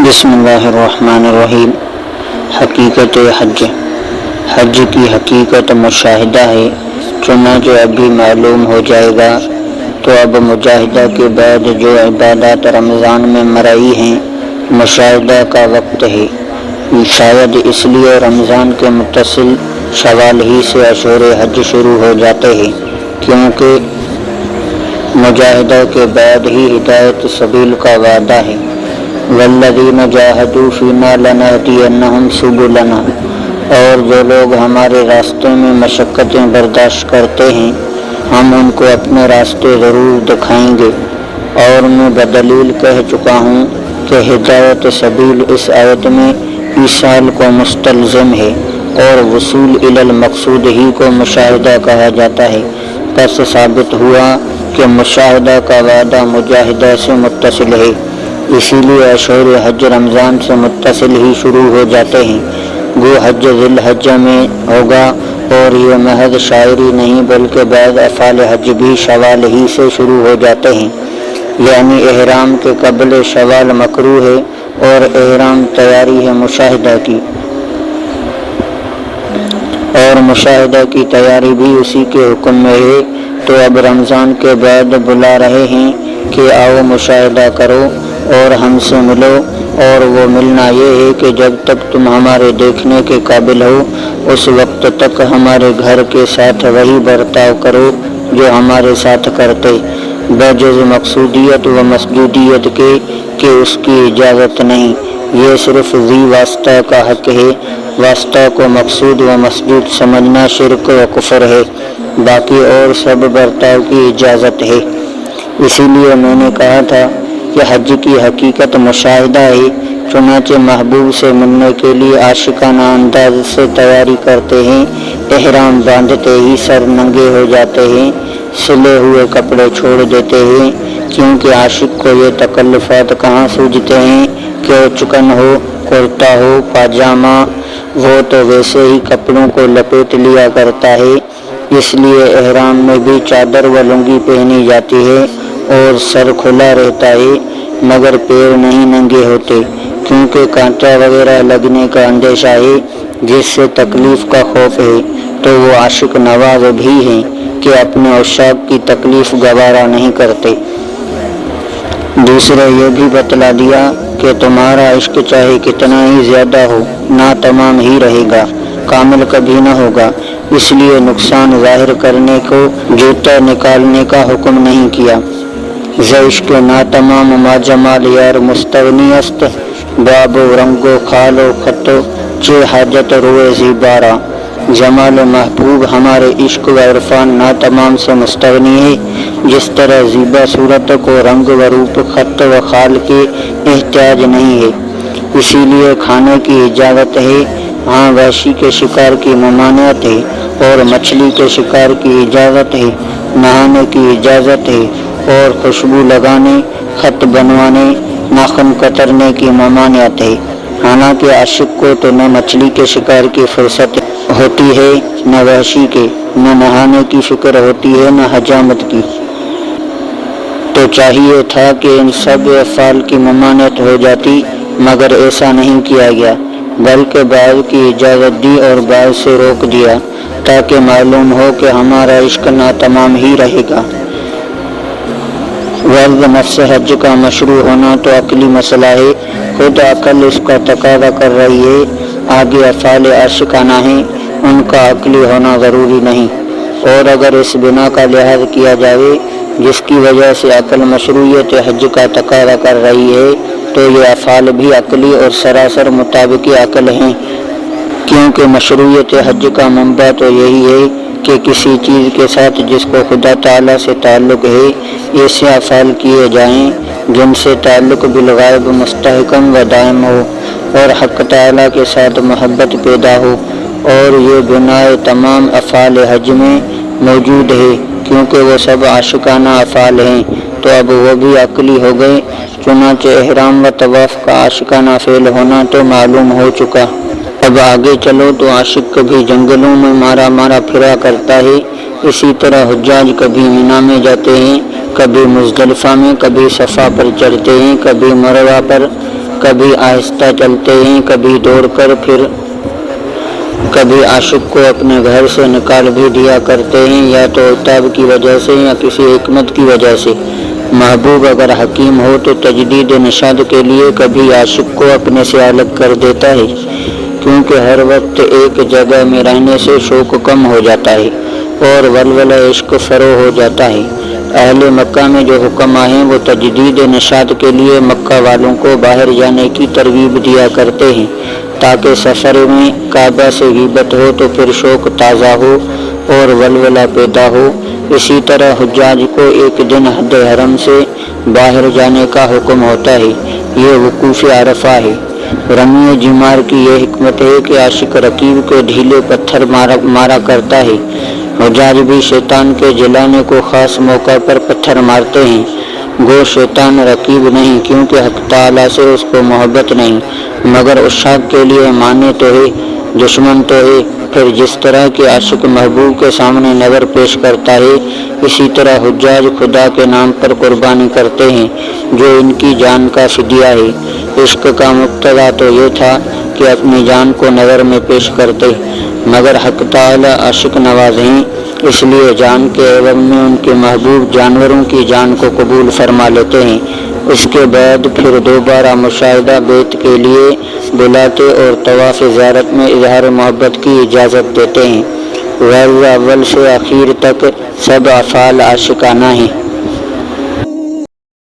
بسم اللہ الرحمن الرحیم۔ حقیقت حج۔ حج کی حقیقت مشاہدہ ہے، چنانچہ ابھی معلوم ہو جائے گا۔ تو اب مشاہدہ کے بعد جو عبادات رمضان میں مرئی ہیں، مشاہدہ کا وقت ہے۔ شاید اس لیے رمضان کے متصل شوال ہی سے اشہر حج شروع ہو جاتے ہیں، کیونکہ مجاہدہ کے بعد ہی ہدایت سبیل کا وعدہ ہے۔ والذین جاہدوا فینا لنہدینہم سبلنا، اور جو لوگ ہمارے راستے میں مشقتیں برداشت کرتے ہیں، ہم ان کو اپنے راستے ضرور دکھائیں گے۔ اور میں بدلیل کہہ چکا ہوں کہ ہدایت سبیل اس آیت میں ایصال کو مستلزم ہے، اور وصول الی المقصود ہی کو مشاہدہ کہا جاتا ہے۔ پس ثابت ہوا کہ مشاہدہ کا وعدہ مجاہدہ سے متصل ہے، اسی لیے اشہر حج رمضان سے متصل ہی شروع ہو جاتے ہیں۔ گو حج ذی الحجہ میں ہوگا، اور یہ محض شاعری نہیں بلکہ بعض افعال حج بھی شوال ہی سے شروع ہو جاتے ہیں، یعنی احرام کے قبل شوال مکروہ ہے، اور احرام تیاری ہے مشاہدہ کی، اور مشاہدہ کی تیاری بھی اسی کے حکم میں ہے۔ تو اب رمضان کے بعد بلا رہے ہیں کہ آؤ مشاہدہ کرو اور ہم سے ملو، اور وہ ملنا یہ ہے کہ جب تک تم ہمارے دیکھنے کے قابل ہو، اس وقت تک ہمارے گھر کے ساتھ وہی برتاؤ کرو جو ہمارے ساتھ کرتے، بجز مقصودیت و مسجودیت کے کہ اس کی اجازت نہیں۔ یہ صرف ذی واسطہ کا حق ہے، واسطہ کو مقصود و مسجود سمجھنا شرک و کفر ہے، باقی اور سب برتاؤ کی اجازت ہے۔ اسی لیے میں نے کہا تھا کہ حج کی حقیقت مشاہدہ ہے، چنانچہ محبوب سے ملنے کے لیے عاشقانہ انداز سے تیاری کرتے ہیں، احرام باندھتے ہی سر ننگے ہو جاتے ہیں، سلے ہوئے کپڑے چھوڑ دیتے ہیں، کیونکہ عاشق کو یہ تکلفات کہاں سوجھتے ہیں کہ وہ چکن ہو، کرتا ہو، پاجامہ، وہ تو ویسے ہی کپڑوں کو لپیٹ لیا کرتا ہے۔ اس لیے احرام میں بھی چادر و لنگی پہنی جاتی ہے، اور سر کھلا رہتا ہے، مگر پیر نہیں ننگے ہوتے، کیونکہ کانٹا وغیرہ لگنے کا اندیشہ ہے، جس سے تکلیف کا خوف ہے۔ تو وہ عاشق نواز بھی ہیں کہ اپنے عشاق کی تکلیف گوارا نہیں کرتے۔ دوسرے یہ بھی بتلا دیا کہ تمہارا عشق چاہے کتنا ہی زیادہ ہو، ناتمام ہی رہے گا، کامل کبھی نہ ہوگا۔ اس لیے نقصان ظاہر کرنے کو جوتا نکالنے کا حکم نہیں کیا۔ ز عشق ناتمام ما جمال یار مستغنی است، باب و رنگ و خال و خط چہ حاجت روئے زیبارا۔ جمال محبوب ہمارے عشق و عرفان ناتمام سے مستغنی ہے، جس طرح زیبا صورت کو رنگ و روپ، خط و خال کے احتیاج نہیں ہے۔ اسی لیے کھانے کی اجازت ہے، ہاں وحشی کے شکار کی ممانعت ہے، اور مچھلی کے شکار کی اجازت ہے، نہانے کی اجازت ہے، اور خوشبو لگانے، خط بنوانے، ناخن کترنے کی ممانعت ہے۔ حالانکہ عاشق کو تو نہ مچھلی کے شکار کی فرصت ہوتی ہے، نہ وحشی کے، نہ نہانے کی فکر ہوتی ہے، نہ حجامت کی۔ تو چاہیے تھا کہ ان سب افعال کی ممانعت ہو جاتی، مگر ایسا نہیں کیا گیا، بلکہ بعض کی اجازت دی اور بعض سے روک دیا، تاکہ معلوم ہو کہ ہمارا عشق ناتمام ہی رہے گا۔ ورد نفس حج کا مشروع ہونا تو عقلی مسئلہ ہے، خود عقل اس کا تقاضا کر رہی ہے، آگے افعال عاشقانہ ہیں، ان کا عقلی ہونا ضروری نہیں۔ اور اگر اس بنا کا لحاظ کیا جائے جس کی وجہ سے عقل مشروعیت حج کا تقاضا کر رہی ہے، تو یہ افعال بھی عقلی اور سراسر مطابق عقل ہیں، کیونکہ مشروعیت حج کا منبع تو یہی ہے کہ کسی چیز کے ساتھ جس کو خدا تعالیٰ سے تعلق ہے، ایسے افعال کیے جائیں جن سے تعلق بالغیب مستحکم و دائم ہو، اور حق تعالیٰ کے ساتھ محبت پیدا ہو، اور یہ بنائے تمام افعال حج میں موجود ہے، کیونکہ وہ سب عاشقانہ افعال ہیں، تو اب وہ بھی عقلی ہو گئے۔ چنانچہ احرام و طواف کا عاشقانہ فعل ہونا تو معلوم ہو چکا۔ اب آگے چلو تو عاشق کبھی جنگلوں میں مارا پھرا کرتا ہے، اسی طرح حجاج کبھی مینا میں جاتے ہیں، کبھی مزدلفہ میں، کبھی صفا پر چڑھتے ہیں، کبھی مروہ پر، کبھی آہستہ چلتے ہیں، کبھی دوڑ کر، پھر کبھی عاشق کو اپنے گھر سے نکال بھی دیا کرتے ہیں، یا تو عتاب کی وجہ سے یا کسی حکمت کی وجہ سے۔ محبوب اگر حکیم ہو تو تجدید نشاط کے لیے کبھی عاشق کو اپنے سے الگ کر دیتا ہے، کیونکہ ہر وقت ایک جگہ میں رہنے سے شوق کم ہو جاتا ہے اور ولولہ عشق فروغ ہو جاتا ہے۔ اہل مکہ میں جو حکماء ہیں وہ تجدید نشاط کے لیے مکہ والوں کو باہر جانے کی ترغیب دیا کرتے ہیں، تاکہ سفر میں کعبہ سے غیبت ہو تو پھر شوق تازہ ہو اور ولولہ پیدا ہو۔ اسی طرح حجاج کو ایک دن حد حرم سے باہر جانے کا حکم ہوتا ہے، یہ وقوف عرفہ ہے۔ رمی جمار کی یہ حکمت ہے کہ عاشق رقیب کو ڈھیلے پتھر مارا کرتا ہے۔ حجاج بھی شیطان کے جلانے کو خاص موقع پر پتھر مارتے ہیں، گو شیطان رقیب نہیں، کیونکہ حق تعالیٰ سے اس کو محبت نہیں، مگر عشاق کے لیے معنی تو ہے، دشمن تو ہے۔ پھر جس طرح کہ عاشق محبوب کے سامنے نظر پیش کرتا ہے، اسی طرح حجاج خدا کے نام پر قربانی کرتے ہیں، جو ان کی جان کا فدیہ ہے۔ عشق کا مقتضا تو یہ تھا کہ اپنی جان کو نظر میں پیش کرتے، مگر حق تعالیٰ عاشق نواز ہیں، اس لیے جان کے عوض میں ان کے محبوب جانوروں کی جان کو قبول فرما لیتے ہیں۔ اس کے بعد پھر دوبارہ مشاہدہ بیت کے لیے بلاتے اور طواف زیارت میں اظہار محبت کی اجازت دیتے ہیں۔ غرض اول سے آخر تک سب افعال عاشقانہ ہیں۔